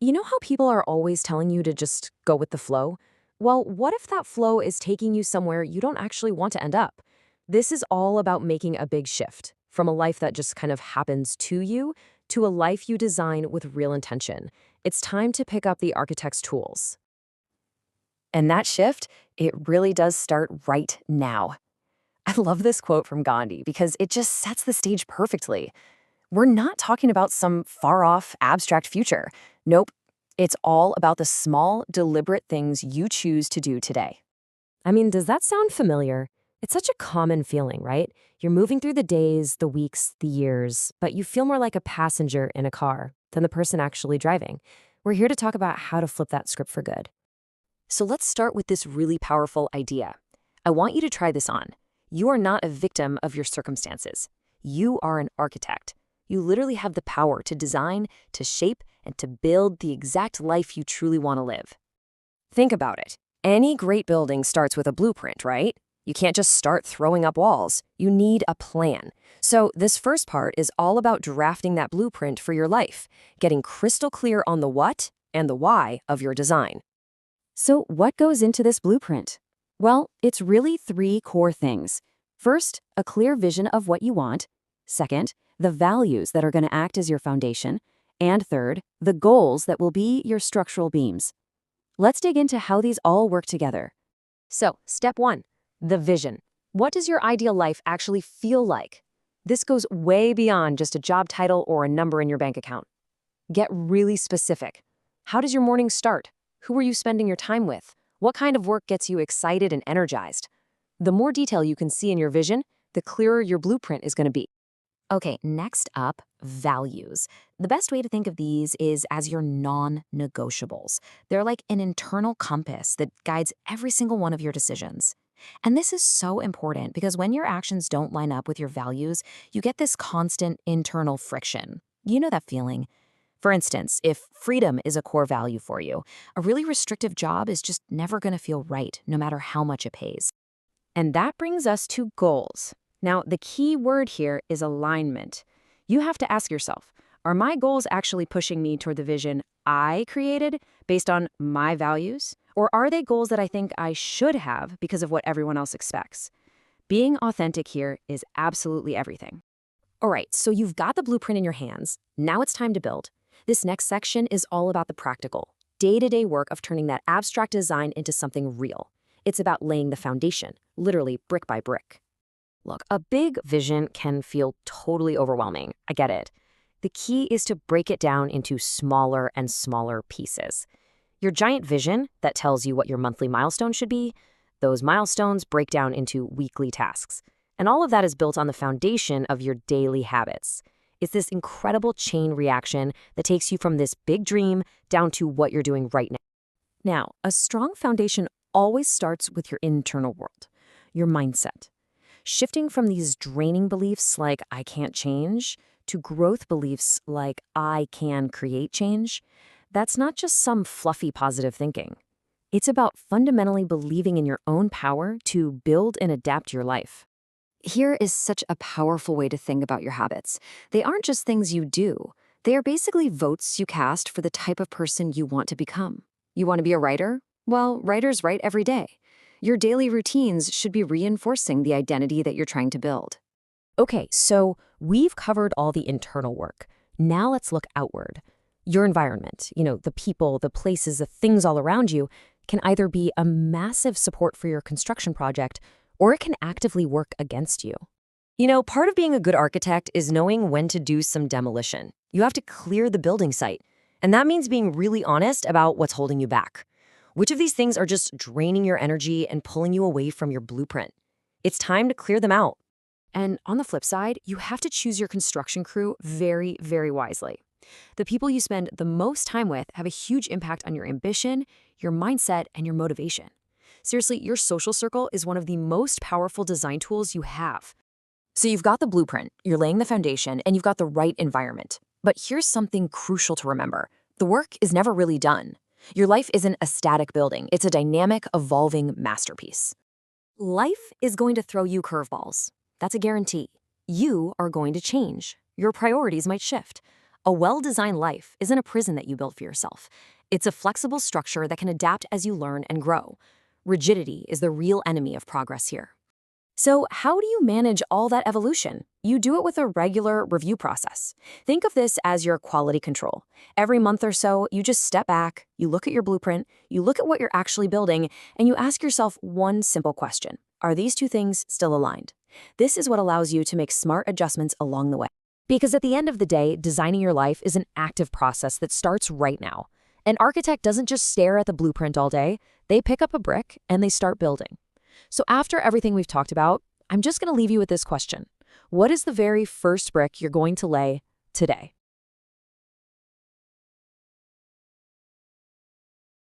You know how people are always telling you to just go with the flow? Well, what if that flow is taking you somewhere you don't actually want to end up? This is all about making a big shift from a life that just kind of happens to you to a life you design with real intention. It's time to pick up the architect's tools. And that shift, it really does start right now. I love this quote from Gandhi because it just sets the stage perfectly. We're not talking about some far off, abstract future. Nope. It's all about the small, deliberate things you choose to do today. I mean, does that sound familiar? It's such a common feeling, right? You're moving through the days, the weeks, the years, but you feel more like a passenger in a car than the person actually driving. We're here to talk about how to flip that script for good. So let's start with this really powerful idea. I want you to try this on. You are not a victim of your circumstances. You are an architect. You literally have the power to design, to shape, and to build the exact life you truly want to live. Think about it. Any great building starts with a blueprint, right? You can't just start throwing up walls. You need a plan. So this first part is all about drafting that blueprint for your life, getting crystal clear on the what and the why of your design. So what goes into this blueprint? Well, it's really three core things. First, a clear vision of what you want. Second, the values that are going to act as your foundation. And third, the goals that will be your structural beams. Let's dig into how these all work together. So, step one, the vision. What does your ideal life actually feel like? This goes way beyond just a job title or a number in your bank account. Get really specific. How does your morning start? Who are you spending your time with? What kind of work gets you excited and energized? The more detail you can see in your vision, the clearer your blueprint is going to be. Okay, next up, values. The best way to think of these is as your non-negotiables. They're like an internal compass that guides every single one of your decisions. And this is so important because when your actions don't line up with your values, you get this constant internal friction. You know that feeling. For instance, if freedom is a core value for you, a really restrictive job is just never going to feel right, no matter how much it pays. And that brings us to goals. Now, the key word here is alignment. You have to ask yourself, are my goals actually pushing me toward the vision I created based on my values? Or are they goals that I think I should have because of what everyone else expects? Being authentic here is absolutely everything. All right, so you've got the blueprint in your hands. Now it's time to build. This next section is all about the practical, day-to-day work of turning that abstract design into something real. It's about laying the foundation, literally brick by brick. Look, a big vision can feel totally overwhelming. I get it. The key is to break it down into smaller and smaller pieces. Your giant vision that tells you what your monthly milestone should be, those milestones break down into weekly tasks. And all of that is built on the foundation of your daily habits. It's this incredible chain reaction that takes you from this big dream down to what you're doing right now. Now, a strong foundation always starts with your internal world, your mindset. Shifting from these draining beliefs like I can't change to growth beliefs like I can create change, that's not just some fluffy positive thinking. It's about fundamentally believing in your own power to build and adapt your life. Here is such a powerful way to think about your habits. They aren't just things you do. They are basically votes you cast for the type of person you want to become. You want to be a writer? Well, writers write every day. Your daily routines should be reinforcing the identity that you're trying to build. Okay, so we've covered all the internal work. Now let's look outward. Your environment, the people, the places, the things all around you can either be a massive support for your construction project or it can actively work against you. Part of being a good architect is knowing when to do some demolition. You have to clear the building site, and that means being really honest about what's holding you back. Which of these things are just draining your energy and pulling you away from your blueprint? It's time to clear them out. And on the flip side, you have to choose your construction crew very, very wisely. The people you spend the most time with have a huge impact on your ambition, your mindset, and your motivation. Seriously, your social circle is one of the most powerful design tools you have. So you've got the blueprint, you're laying the foundation, and you've got the right environment. But here's something crucial to remember. The work is never really done. Your life isn't a static building. It's a dynamic, evolving masterpiece. Life is going to throw you curveballs. That's a guarantee. You are going to change. Your priorities might shift. A well-designed life isn't a prison that you build for yourself. It's a flexible structure that can adapt as you learn and grow. Rigidity is the real enemy of progress here. So, how do you manage all that evolution? You do it with a regular review process. Think of this as your quality control. Every month or so, you just step back, you look at your blueprint, you look at what you're actually building, and you ask yourself one simple question. Are these two things still aligned? This is what allows you to make smart adjustments along the way. Because at the end of the day, designing your life is an active process that starts right now. An architect doesn't just stare at the blueprint all day, they pick up a brick and they start building. So after everything we've talked about, I'm just going to leave you with this question. What is the very first brick you're going to lay today?